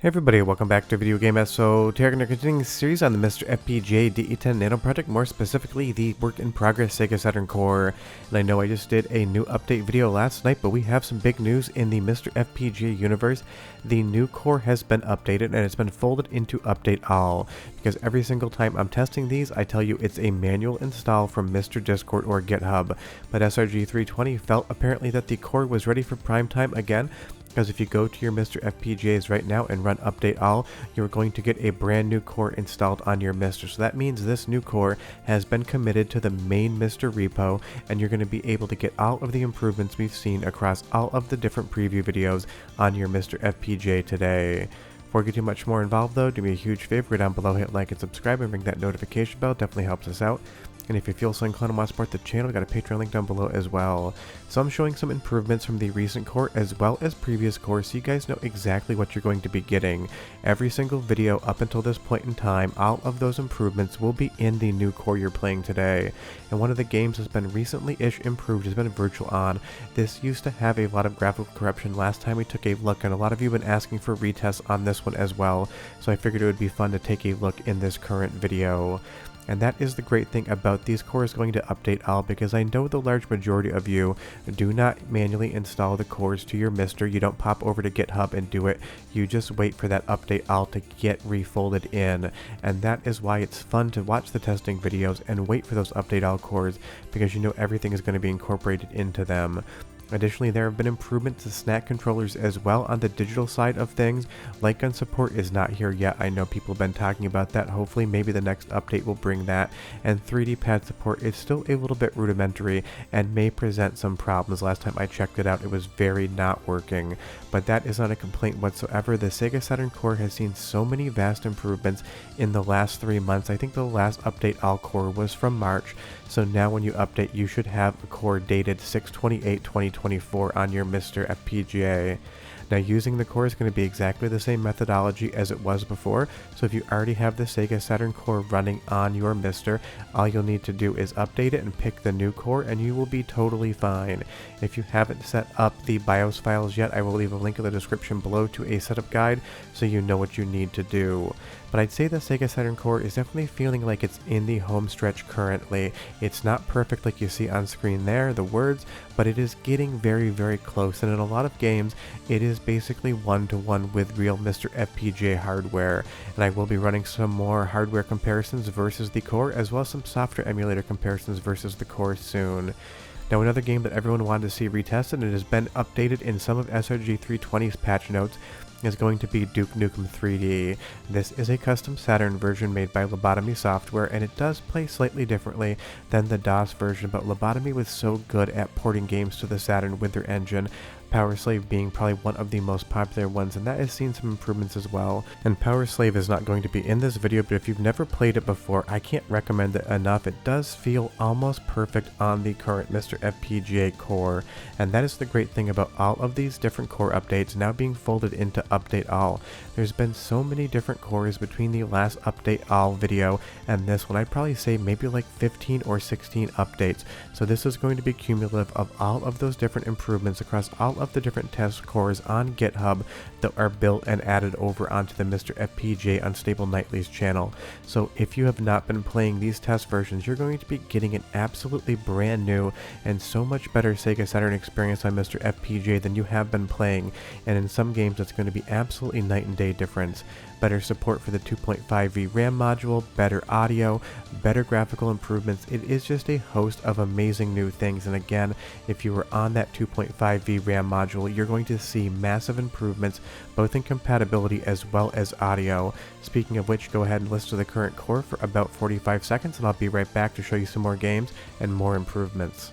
Hey everybody, welcome back to Video Game S. So today we're going to continue the series on the MiSTer FPGA DE10 Nano project, more specifically the work-in-progress Sega Saturn Core. And I know I just did a new update video last night, but we have some big news in the MiSTer FPGA universe. The new core has been updated and it's been folded into Update All, because every single time I'm testing these, I tell you it's a manual install from MiSTer Discord or GitHub. But SRG320 felt apparently that the core was ready for prime time again, because if you go to your MiSTer FPGAs right now and run Update All, you're going to get a brand new core installed on your MiSTer. So that means this new core has been committed to the main MiSTer repo, and you're going to be able to get all of the improvements we've seen across all of the different preview videos on your MiSTer FPGA today. Before we get too much more involved though, do me a huge favor, go down below, hit like and subscribe, and ring that notification bell. Definitely helps us out. And if you feel so inclined to want to support the channel, we got a Patreon link down below as well. So I'm showing some improvements from the recent core as well as previous cores, so you guys know exactly what you're going to be getting. Every single video up until this point in time, all of those improvements will be in the new core you're playing today. And one of the games that's been recently-ish improved has been Virtual On. This used to have a lot of graphical corruption last time we took a look, and a lot of you have been asking for retests on this one as well, so I figured it would be fun to take a look in this current video. And that is the great thing about these cores going to Update All, because I know the large majority of you do not manually install the cores to your MiSTer. You don't pop over to GitHub and do it. You just wait for that Update All to get refolded in. And that is why it's fun to watch the testing videos and wait for those Update All cores, because you know everything is going to be incorporated into them. Additionally, there have been improvements to snack controllers as well on the digital side of things. Light gun support is not here yet. I know people have been talking about that. Hopefully maybe the next update will bring that. And 3D pad support is still a little bit rudimentary and may present some problems. Last time I checked it out, it was very not working. But that is not a complaint whatsoever. The Sega Saturn Core has seen so many vast improvements in the last 3 months. I think the last Update All core was from March. So now when you update, you should have a core dated 6/28/2024 on your MiSTer FPGA. Now using the core is going to be exactly the same methodology as it was before, so if you already have the Sega Saturn Core running on your MiSTer, all you'll need to do is update it and pick the new core and you will be totally fine. If you haven't set up the BIOS files yet, I will leave a link in the description below to a setup guide so you know what you need to do. But I'd say the Sega Saturn Core is definitely feeling like it's in the home stretch currently. It's not perfect like you see on screen there, the words, but it is getting very, very close, and in a lot of games, it is basically one-to-one with real MiSTer FPGA hardware. And I will be running some more hardware comparisons versus the core, as well as some software emulator comparisons versus the core soon. Now another game that everyone wanted to see retested, and it has been updated in some of SRG320's patch notes, is going to be Duke Nukem 3D. This is a custom Saturn version made by Lobotomy Software, and it does play slightly differently than the DOS version, but Lobotomy was so good at porting games to the Saturn with their engine, Power Slave being probably one of the most popular ones, and that has seen some improvements as well. And Power Slave is not going to be in this video, but if you've never played it before, I can't recommend it enough. It does feel almost perfect on the current MiSTer FPGA core, and that is the great thing about all of these different core updates now being folded into Update All. There's been so many different cores between the last Update All video and this one. I'd probably say maybe like 15 or 16 updates. So this is going to be cumulative of all of those different improvements across all of the different test cores on GitHub that are built and added over onto the MiSTer FPGA Unstable Nightly's channel. So if you have not been playing these test versions, you're going to be getting an absolutely brand new and so much better Sega Saturn experience on MiSTer FPGA than you have been playing, and in some games it's going to be absolutely night and day difference. Better support for the 2.5V RAM module, better audio, better graphical improvements. It is just a host of amazing new things, and again, if you were on that 2.5V RAM module, you're going to see massive improvements both in compatibility as well as audio. Speaking of which, go ahead and listen to the current core for about 45 seconds, and I'll be right back to show you some more games and more improvements.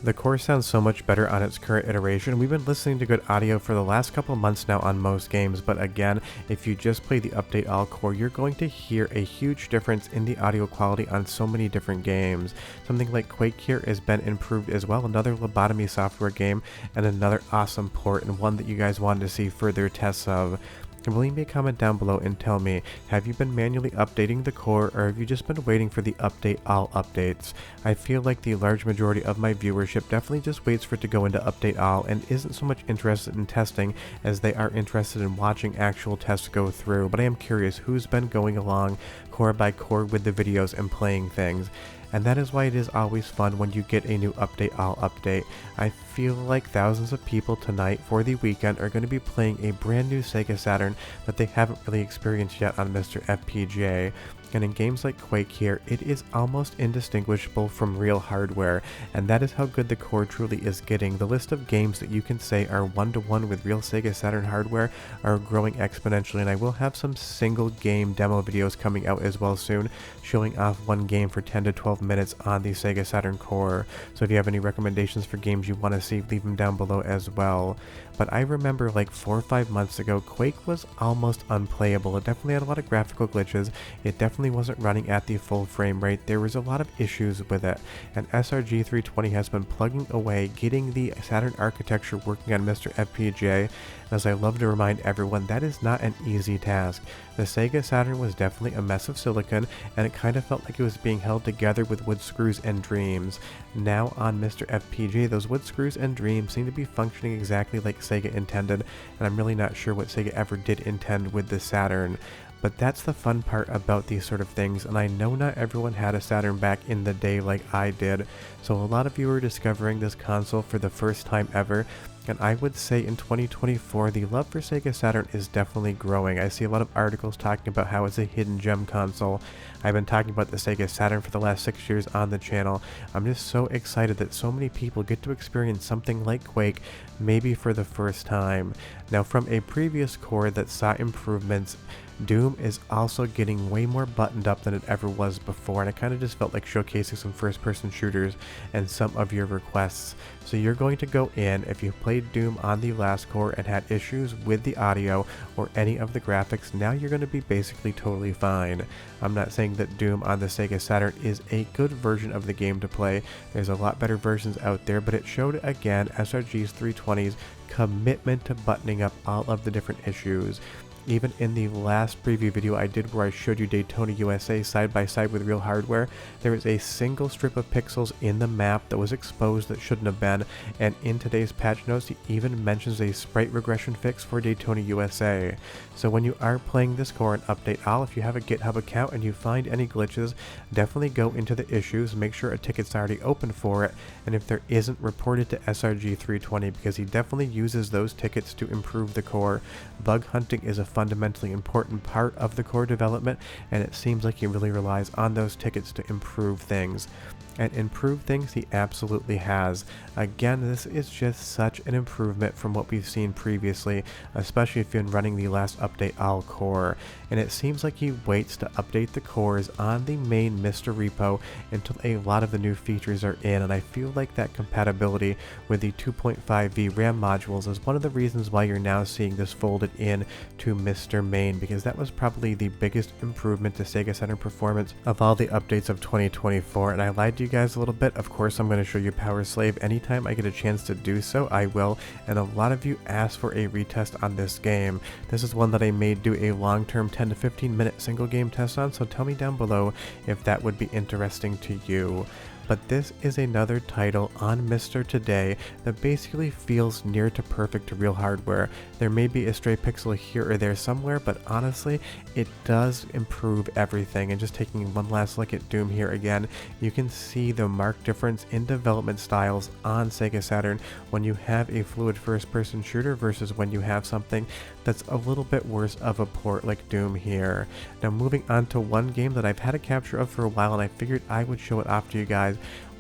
The core sounds so much better on its current iteration. We've been listening to good audio for the last couple months now on most games, but again, if you just play the update all core, you're going to hear a huge difference in the audio quality on so many different games. Something like Quake here has been improved as well, another lobotomy software game, and another awesome port, and one that you guys wanted to see further tests of. Leave me a comment down below and tell me, have you been manually updating the core, or have you just been waiting for the update all updates? I feel like the large majority of my viewership definitely just waits for it to go into update all and isn't so much interested in testing as they are interested in watching actual tests go through, but I am curious who's been going along core by core with the videos and playing things. And that is why it is always fun when you get a new update all update. I feel like thousands of people tonight for the weekend are going to be playing a brand new Sega Saturn that they haven't really experienced yet on MiSTer FPGA. And in games like Quake here, it is almost indistinguishable from real hardware, and that is how good the core truly is getting. The list of games that you can say are one-to-one with real Sega Saturn hardware are growing exponentially, and I will have some single game demo videos coming out as well soon, showing off one game for 10 to 12 minutes on the Sega Saturn core. So if you have any recommendations for games you want to see, leave them down below as well. But I remember like 4 or 5 months ago, Quake was almost unplayable. It definitely had a lot of graphical glitches. It definitely wasn't running at the full frame rate. There was a lot of issues with it. And SRG320 has been plugging away, getting the Saturn architecture working on MiSTer FPGA. And as I love to remind everyone, that is not an easy task. The Sega Saturn was definitely a mess of silicon, and it kind of felt like it was being held together with wood screws and dreams. Now on MiSTer FPGA, those wood screws and dreams seem to be functioning exactly like Sega intended, and I'm really not sure what Sega ever did intend with the Saturn. But that's the fun part about these sort of things, and I know not everyone had a Saturn back in the day like I did, so a lot of you are discovering this console for the first time ever. And I would say in 2024, the love for Sega Saturn is definitely growing. I see a lot of articles talking about how it's a hidden gem console. I've been talking about the Sega Saturn for the last 6 years on the channel. I'm just so excited that so many people get to experience something like Quake, maybe for the first time. Now, from a previous core that saw improvements, Doom is also getting way more buttoned up than it ever was before, and I kind of just felt like showcasing some first-person shooters and some of your requests. So you're going to go in, if you played Doom on the last core and had issues with the audio or any of the graphics, now you're going to be basically totally fine. I'm not saying that Doom on the Sega Saturn is a good version of the game to play. There's a lot better versions out there, but it showed again SRG's 320's commitment to buttoning up all of the different issues. Even in the last preview video I did where I showed you Daytona USA side by side with real hardware, there is a single strip of pixels in the map that was exposed that shouldn't have been, and in today's patch notes he even mentions a sprite regression fix for Daytona USA. So when you are playing this core and update all, if you have a GitHub account and you find any glitches, definitely go into the issues, make sure a ticket's already open for it, and if there isn't, report it to SRG320 because he definitely uses those tickets to improve the core. Bug hunting is a fundamentally important part of the core development, and it seems like he really relies on those tickets to improve things. And improve things he absolutely has. Again, this is just such an improvement from what we've seen previously, especially if you've been running the last update all core. And it seems like he waits to update the cores on the main MiSTer repo until a lot of the new features are in, and I feel like that compatibility with the 2.5V RAM modules is one of the reasons why you're now seeing this folded in to MiSTer main, because that was probably the biggest improvement to Sega Saturn performance of all the updates of 2024. And I lied to you guys a little bit. Of course, I'm going to show you Power Slave anytime I get a chance to do so. I will, and a lot of you asked for a retest on this game. This is one that I may do a long-term 10 to 15 minute single game test on, so tell me down below if that would be interesting to you. But this is another title on MiSTer today that basically feels near to perfect to real hardware. There may be a stray pixel here or there somewhere, but honestly, it does improve everything. And just taking one last look at Doom here again, you can see the marked difference in development styles on Sega Saturn when you have a fluid first-person shooter versus when you have something that's a little bit worse of a port like Doom here. Now moving on to one game that I've had a capture of for a while, and I figured I would show it off to you guys.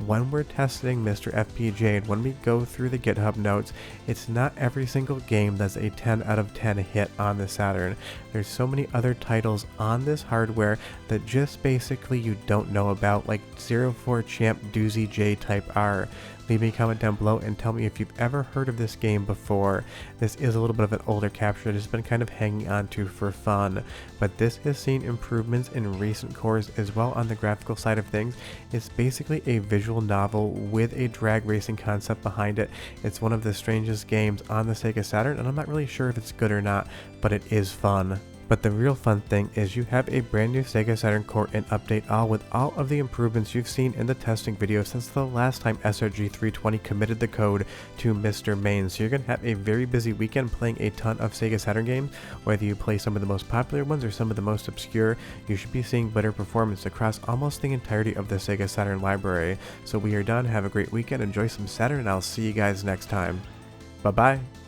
when we're testing MiSTer FPGA and when we go through the GitHub notes, it's not every single game that's a 10 out of 10 hit on the Saturn. There's so many other titles on this hardware that just basically you don't know about, like 04 Champ Doozy J Type R. Leave me a comment down below and tell me if you've ever heard of this game before. This is a little bit of an older capture that has been kind of hanging on to for fun, but this has seen improvements in recent cores as well on the graphical side of things. It's basically a visual novel with a drag racing concept behind it. It's one of the strangest games on the Sega Saturn, and I'm not really sure if it's good or not, but it is fun. But the real fun thing is you have a brand new Sega Saturn Core in Update All with all of the improvements you've seen in the testing video since the last time SRG320 committed the code to MiSTer main. So you're going to have a very busy weekend playing a ton of Sega Saturn games. Whether you play some of the most popular ones or some of the most obscure, you should be seeing better performance across almost the entirety of the Sega Saturn library. So we are done. Have a great weekend, enjoy some Saturn, and I'll see you guys next time. Bye bye!